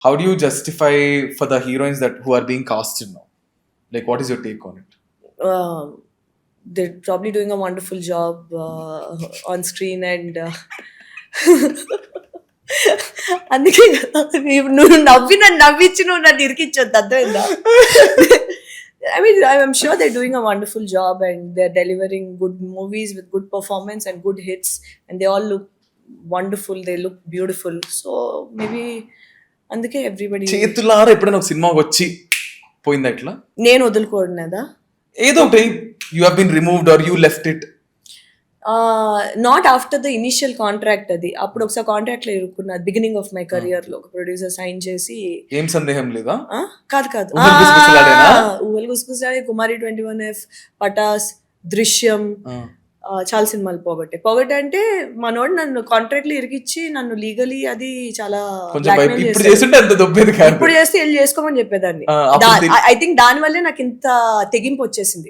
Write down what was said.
How do you justify for the heroines that who are being casted now? Like, what is your take on it? They're probably doing a wonderful job on screen and అందుకే నువ్వు నవ్వించి నువ్వు నన్ను ఇరికించొద్దు, అర్థమైందా? I'm sure they're doing a wonderful job and they're delivering good movies with good performance and good hits, and they all look wonderful, they look beautiful. So maybe అందుకే everybody చేతులారా ఎప్పుడైనా ఒక సినిమాకి వచ్చి పోయిందా ఇట్లా? నేను వదులుకోనదా? ఏదో ఒకటి you have been removed or you left it? Not after the initial contract. అది అప్పుడు ఒకసారి కాంట్రాక్ట్ లో ఇరుక్కున్నా బిగినింగ్ ఆఫ్ మై కెరియర్ లో. ఒక ప్రొడ్యూసర్ సైన్ చేసి, ఏం సందేహం లేదా? కాదు ఊహలు గుసగుసలాడేనా? ఊహలు గుసగుసలాడే, కుమారి 21F, పటాస్, దృశ్యం, చాలా సినిమాలు పొగట్టే అంటే మనోడు నన్ను కాంట్రాక్ట్ లో ఇరికిచ్చి నన్ను లీగలీ అది చాలా ఇప్పుడు చేస్తుంటే అంత దొబ్బేది కాదు. ఇప్పుడు చేస్తే వెళ్ళి చేసుకోమని చెప్పేదాన్ని. ఐ థింక్ దాని వల్లే నాకు ఇంత తెగింపు వచ్చేసింది.